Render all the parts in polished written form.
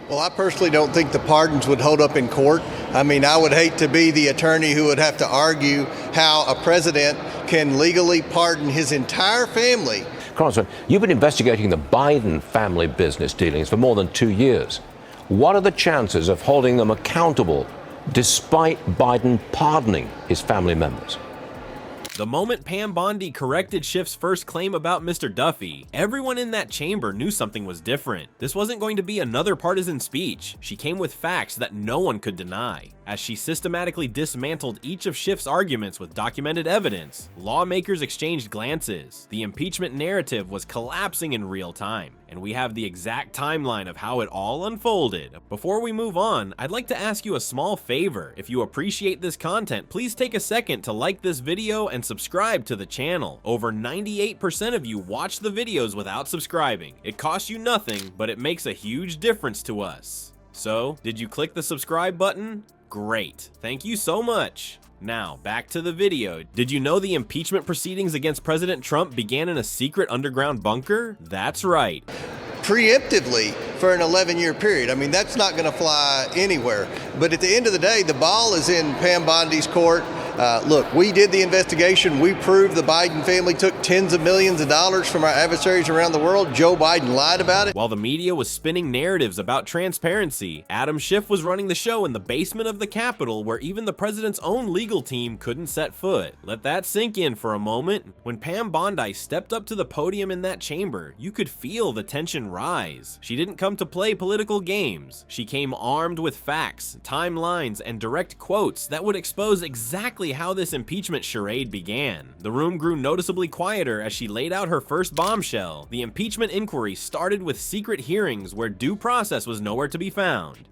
Well, I personally don't think the pardons would hold up in court. I mean, I would hate to be the attorney who would have to argue how a president can legally pardon his entire family. Congressman, you've been investigating the Biden family business dealings for more than 2 years. What are the chances of holding them accountable despite Biden pardoning his family members? The moment Pam Bondi corrected Schiff's first claim about Mr. Duffy, everyone in that chamber knew something was different. This wasn't going to be another partisan speech. She came with facts that no one could deny. As she systematically dismantled each of Schiff's arguments with documented evidence, lawmakers exchanged glances. The impeachment narrative was collapsing in real time, and we have the exact timeline of how it all unfolded. Before we move on, I'd like to ask you a small favor. If you appreciate this content, please take a second to like this video and subscribe to the channel. Over 98% of you watch the videos without subscribing. It costs you nothing, but it makes a huge difference to us. So, did you click the subscribe button? Great. Thank you so much. Now, back to the video. Did you know the impeachment proceedings against President Trump began in a secret underground bunker? That's right. Preemptively for an 11-year period. I mean, that's not going to fly anywhere. But at the end of the day, the ball is in Pam Bondi's court. Look, we did the investigation. We proved the Biden family took tens of millions of dollars from our adversaries around the world. Joe Biden lied about it. While the media was spinning narratives about transparency, Adam Schiff was running the show in the basement of the Capitol, where even the president's own legal team couldn't set foot. Let that sink in for a moment. When Pam Bondi stepped up to the podium in that chamber, you could feel the tension rise. She didn't come to play political games. She came armed with facts, timelines, and direct quotes that would expose exactly how this impeachment charade began. The room grew noticeably quieter as she laid out her first bombshell. The impeachment inquiry started with secret hearings where due process was nowhere to be found.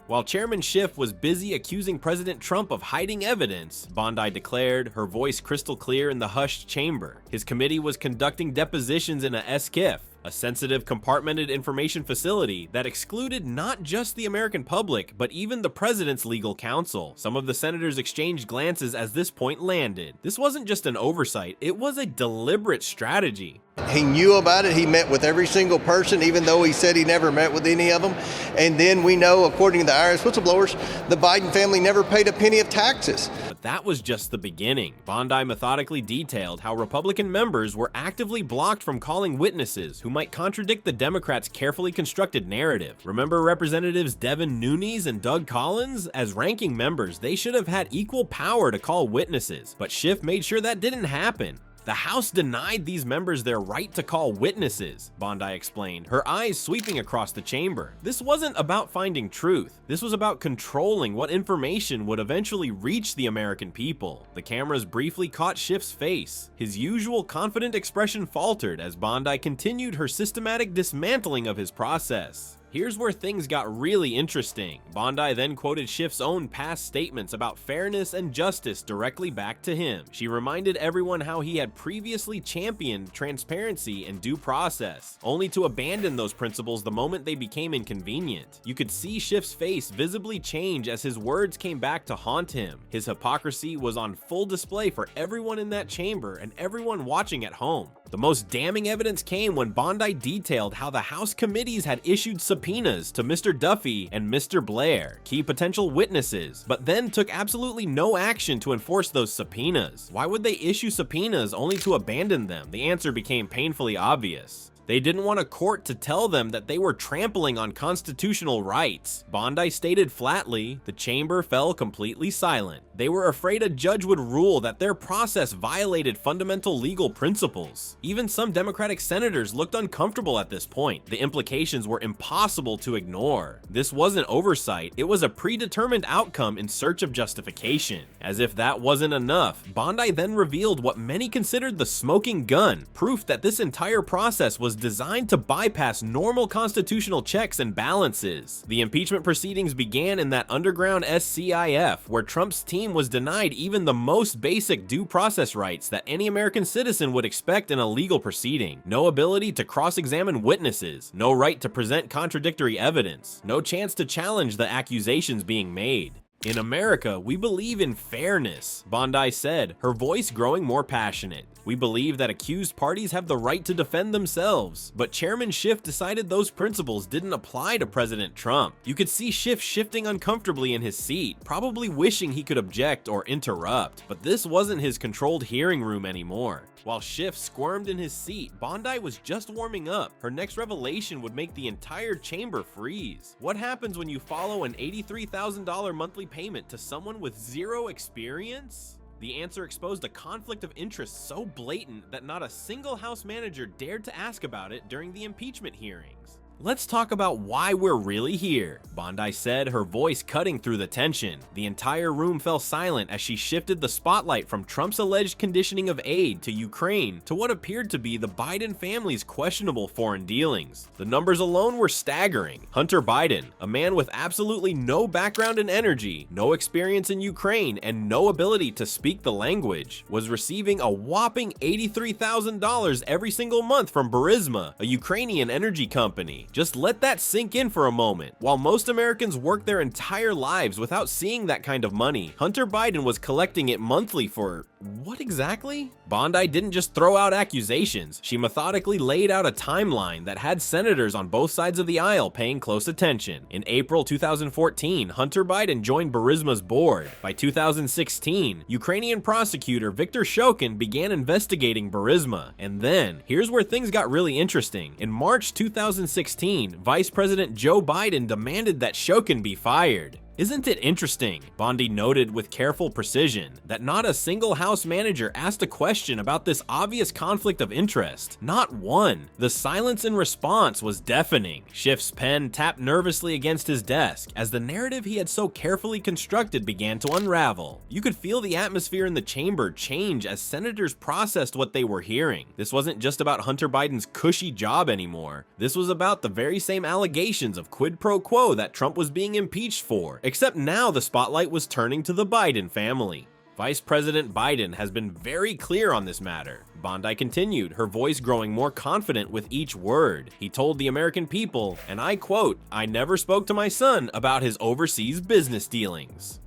While Chairman Schiff was busy accusing President Trump of hiding evidence, Bondi declared, her voice crystal clear in the hushed chamber. His committee was conducting depositions in a Schiff, a sensitive compartmented information facility that excluded not just the American public, but even the president's legal counsel. Some of the senators exchanged glances as this point landed. This wasn't just an oversight, it was a deliberate strategy. He knew about it. He met with every single person, even though he said he never met with any of them. And then we know, according to the IRS whistleblowers, the Biden family never paid a penny of taxes. But that was just the beginning. Bondi methodically detailed how Republican members were actively blocked from calling witnesses who might contradict the Democrats' carefully constructed narrative. Remember Representatives Devin Nunes and Doug Collins? As ranking members, they should have had equal power to call witnesses, but Schiff made sure that didn't happen. The House denied these members their right to call witnesses, Bondi explained, her eyes sweeping across the chamber. This wasn't about finding truth. This was about controlling what information would eventually reach the American people. The cameras briefly caught Schiff's face. His usual confident expression faltered as Bondi continued her systematic dismantling of his process. Here's where things got really interesting. Bondi then quoted Schiff's own past statements about fairness and justice directly back to him. She reminded everyone how he had previously championed transparency and due process, only to abandon those principles the moment they became inconvenient. You could see Schiff's face visibly change as his words came back to haunt him. His hypocrisy was on full display for everyone in that chamber and everyone watching at home. The most damning evidence came when Bondi detailed how the House committees had issued subpoenas to Mr. Duffy and Mr. Blair, key potential witnesses, but then took absolutely no action to enforce those subpoenas. Why would they issue subpoenas only to abandon them? The answer became painfully obvious. They didn't want a court to tell them that they were trampling on constitutional rights. Bondi stated flatly, the chamber fell completely silent. They were afraid a judge would rule that their process violated fundamental legal principles. Even some Democratic senators looked uncomfortable at this point. The implications were impossible to ignore. This wasn't oversight, it was a predetermined outcome in search of justification. As if that wasn't enough, Bondi then revealed what many considered the smoking gun, proof that this entire process was designed to bypass normal constitutional checks and balances. The impeachment proceedings began in that underground SCIF, where Trump's team was denied even the most basic due process rights that any American citizen would expect in a legal proceeding. No ability to cross-examine witnesses, no right to present contradictory evidence, no chance to challenge the accusations being made. "In America, we believe in fairness," Bondi said, her voice growing more passionate. "We believe that accused parties have the right to defend themselves." But Chairman Schiff decided those principles didn't apply to President Trump. You could see Schiff shifting uncomfortably in his seat, probably wishing he could object or interrupt. But this wasn't his controlled hearing room anymore. While Schiff squirmed in his seat, Bondi was just warming up. Her next revelation would make the entire chamber freeze. What happens when you follow an $83,000 monthly payment to someone with zero experience? The answer exposed a conflict of interest so blatant that not a single House manager dared to ask about it during the impeachment hearings. "Let's talk about why we're really here," Bondi said, her voice cutting through the tension. The entire room fell silent as she shifted the spotlight from Trump's alleged conditioning of aid to Ukraine to what appeared to be the Biden family's questionable foreign dealings. The numbers alone were staggering. Hunter Biden, a man with absolutely no background in energy, no experience in Ukraine, and no ability to speak the language, was receiving a whopping $83,000 every single month from Burisma, a Ukrainian energy company. Just let that sink in for a moment. While most Americans work their entire lives without seeing that kind of money, Hunter Biden was collecting it monthly for what exactly? Bondi didn't just throw out accusations. She methodically laid out a timeline that had senators on both sides of the aisle paying close attention. In April 2014, Hunter Biden joined Burisma's board. By 2016, Ukrainian prosecutor Viktor Shokin began investigating Burisma. And then, here's where things got really interesting. In March 2016, Vice President Joe Biden demanded that Shokin be fired. "Isn't it interesting," Bondi noted with careful precision, "that not a single House manager asked a question about this obvious conflict of interest? Not one. The silence in response was deafening." Schiff's pen tapped nervously against his desk as the narrative he had so carefully constructed began to unravel. You could feel the atmosphere in the chamber change as senators processed what they were hearing. This wasn't just about Hunter Biden's cushy job anymore. This was about the very same allegations of quid pro quo that Trump was being impeached for. Except now the spotlight was turning to the Biden family. Vice President Biden has been very clear on this matter. Bondi continued, her voice growing more confident with each word. He told the American people, and I quote, "I never spoke to my son about his overseas business dealings."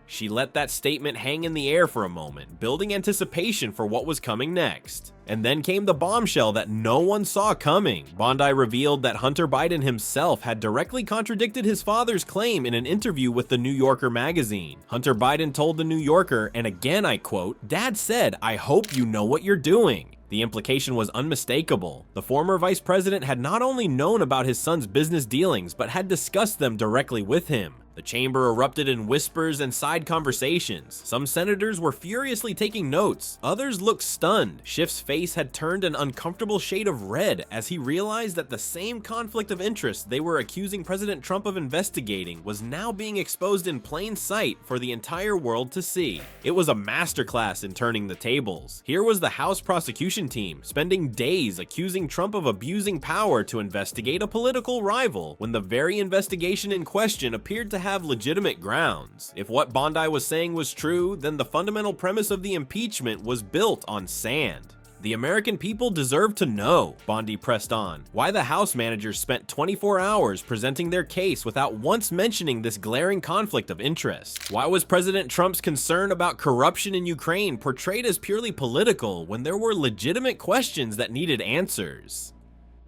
She let that statement hang in the air for a moment, building anticipation for what was coming next. And then came the bombshell that no one saw coming. Bondi revealed that Hunter Biden himself had directly contradicted his father's claim in an interview with the New Yorker magazine. Hunter Biden told the New Yorker, and again I quote, "Dad said, I hope you know what you're doing." The implication was unmistakable. The former vice president had not only known about his son's business dealings, but had discussed them directly with him. The chamber erupted in whispers and side conversations. Some senators were furiously taking notes. Others looked stunned. Schiff's face had turned an uncomfortable shade of red as he realized that the same conflict of interest they were accusing President Trump of investigating was now being exposed in plain sight for the entire world to see. It was a masterclass in turning the tables. Here was the House prosecution team spending days accusing Trump of abusing power to investigate a political rival, when the very investigation in question appeared to have legitimate grounds. If what Bondi was saying was true, then the fundamental premise of the impeachment was built on sand. The American people deserve to know, Bondi pressed on, why the House managers spent 24 hours presenting their case without once mentioning this glaring conflict of interest. Why was President Trump's concern about corruption in Ukraine portrayed as purely political when there were legitimate questions that needed answers?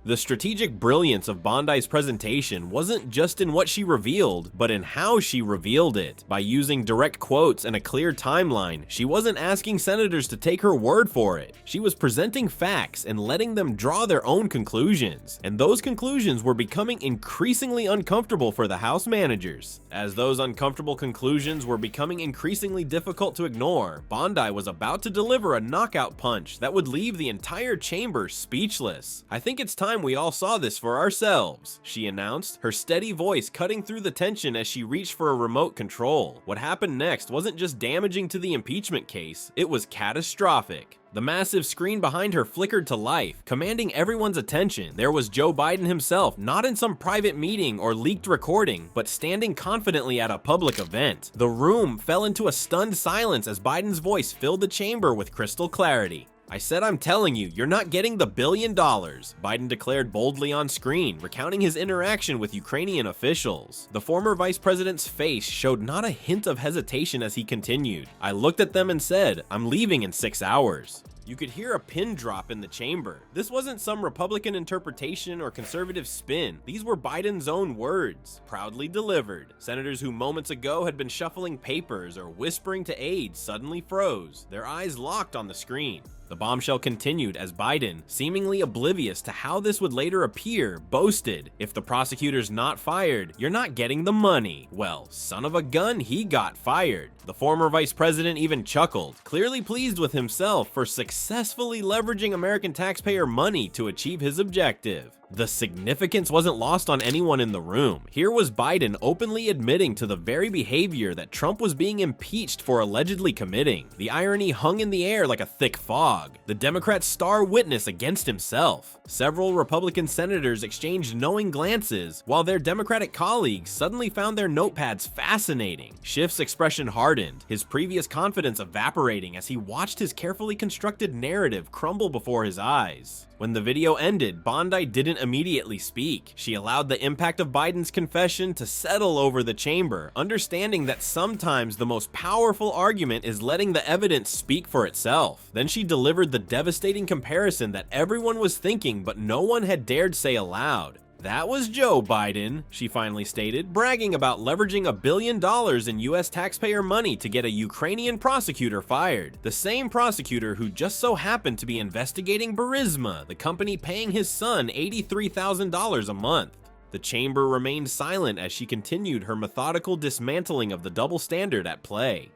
The strategic brilliance of Bondi's presentation wasn't just in what she revealed, but in how she revealed it. By using direct quotes and a clear timeline, she wasn't asking senators to take her word for it. She was presenting facts and letting them draw their own conclusions. And those conclusions were becoming increasingly uncomfortable for the House managers. As those uncomfortable conclusions were becoming increasingly difficult to ignore, Bondi was about to deliver a knockout punch that would leave the entire chamber speechless. "I think it's time we all saw this for ourselves," she announced, her steady voice cutting through the tension as she reached for a remote control. What happened next wasn't just damaging to the impeachment case, it was catastrophic. The massive screen behind her flickered to life, commanding everyone's attention. There was Joe Biden himself, not in some private meeting or leaked recording, but standing confidently at a public event. The room fell into a stunned silence as Biden's voice filled the chamber with crystal clarity. "I said I'm telling you, you're not getting the $1 billion," Biden declared boldly on screen, recounting his interaction with Ukrainian officials. The former vice president's face showed not a hint of hesitation as he continued. "I looked at them and said, I'm leaving in 6 hours." You could hear a pin drop in the chamber. This wasn't some Republican interpretation or conservative spin. These were Biden's own words, proudly delivered. Senators who moments ago had been shuffling papers or whispering to aides suddenly froze, their eyes locked on the screen. The bombshell continued as Biden, seemingly oblivious to how this would later appear, boasted, "If the prosecutor's not fired, you're not getting the money." Well, son of a gun, he got fired. The former vice president even chuckled, clearly pleased with himself for successfully leveraging American taxpayer money to achieve his objective. The significance wasn't lost on anyone in the room. Here was Biden openly admitting to the very behavior that Trump was being impeached for allegedly committing. The irony hung in the air like a thick fog. The Democrat's star witness against himself. Several Republican senators exchanged knowing glances, while their Democratic colleagues suddenly found their notepads fascinating. Schiff's expression hardened, his previous confidence evaporating as he watched his carefully constructed narrative crumble before his eyes. When the video ended, Bondi didn't immediately speak. She allowed the impact of Biden's confession to settle over the chamber, understanding that sometimes the most powerful argument is letting the evidence speak for itself. Then she delivered the devastating comparison that everyone was thinking but no one had dared say aloud. "That was Joe Biden," she finally stated, bragging about leveraging $1 billion in US taxpayer money to get a Ukrainian prosecutor fired. The same prosecutor who just so happened to be investigating Burisma, the company paying his son $83,000 a month. The chamber remained silent as she continued her methodical dismantling of the double standard at play.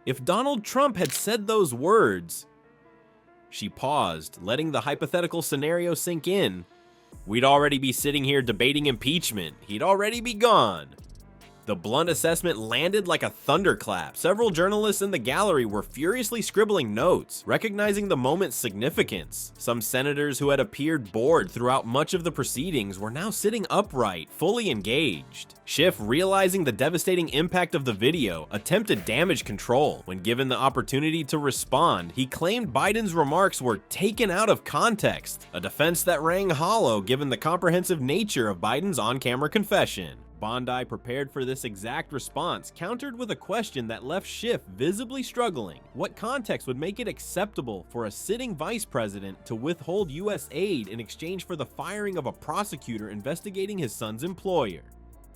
If Donald Trump had said those words... She paused, letting the hypothetical scenario sink in. We'd already be sitting here debating impeachment. He'd already be gone. The blunt assessment landed like a thunderclap. Several journalists in the gallery were furiously scribbling notes, recognizing the moment's significance. Some senators who had appeared bored throughout much of the proceedings were now sitting upright, fully engaged. Schiff, realizing the devastating impact of the video, attempted damage control. When given the opportunity to respond, he claimed Biden's remarks were taken out of context, a defense that rang hollow given the comprehensive nature of Biden's on-camera confession. Bondi, prepared for this exact response, countered with a question that left Schiff visibly struggling. What context would make it acceptable for a sitting vice president to withhold U.S. aid in exchange for the firing of a prosecutor investigating his son's employer?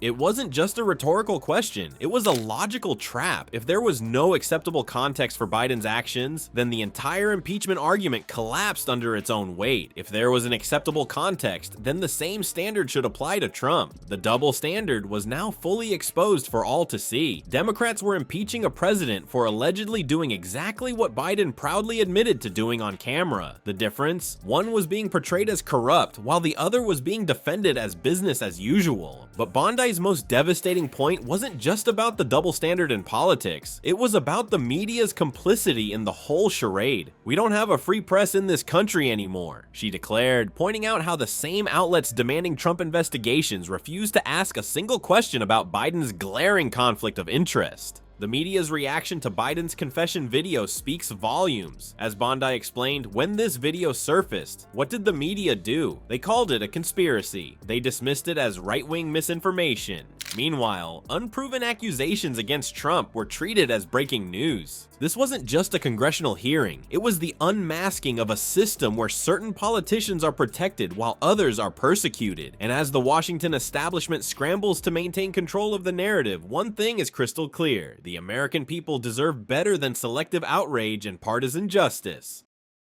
It wasn't just a rhetorical question, it was a logical trap. If there was no acceptable context for Biden's actions, then the entire impeachment argument collapsed under its own weight. If there was an acceptable context, then the same standard should apply to Trump. The double standard was now fully exposed for all to see. Democrats were impeaching a president for allegedly doing exactly what Biden proudly admitted to doing on camera. The difference? One was being portrayed as corrupt, while the other was being defended as business as usual. But Bondi's most devastating point wasn't just about the double standard in politics. It was about the media's complicity in the whole charade. "We don't have a free press in this country anymore," she declared, pointing out how the same outlets demanding Trump investigations refused to ask a single question about Biden's glaring conflict of interest. The media's reaction to Biden's confession video speaks volumes. As Bondi explained, when this video surfaced, what did the media do? They called it a conspiracy. They dismissed it as right-wing misinformation. Meanwhile, unproven accusations against Trump were treated as breaking news. This wasn't just a congressional hearing, it was the unmasking of a system where certain politicians are protected while others are persecuted. And as the Washington establishment scrambles to maintain control of the narrative, one thing is crystal clear: the American people deserve better than selective outrage and partisan justice.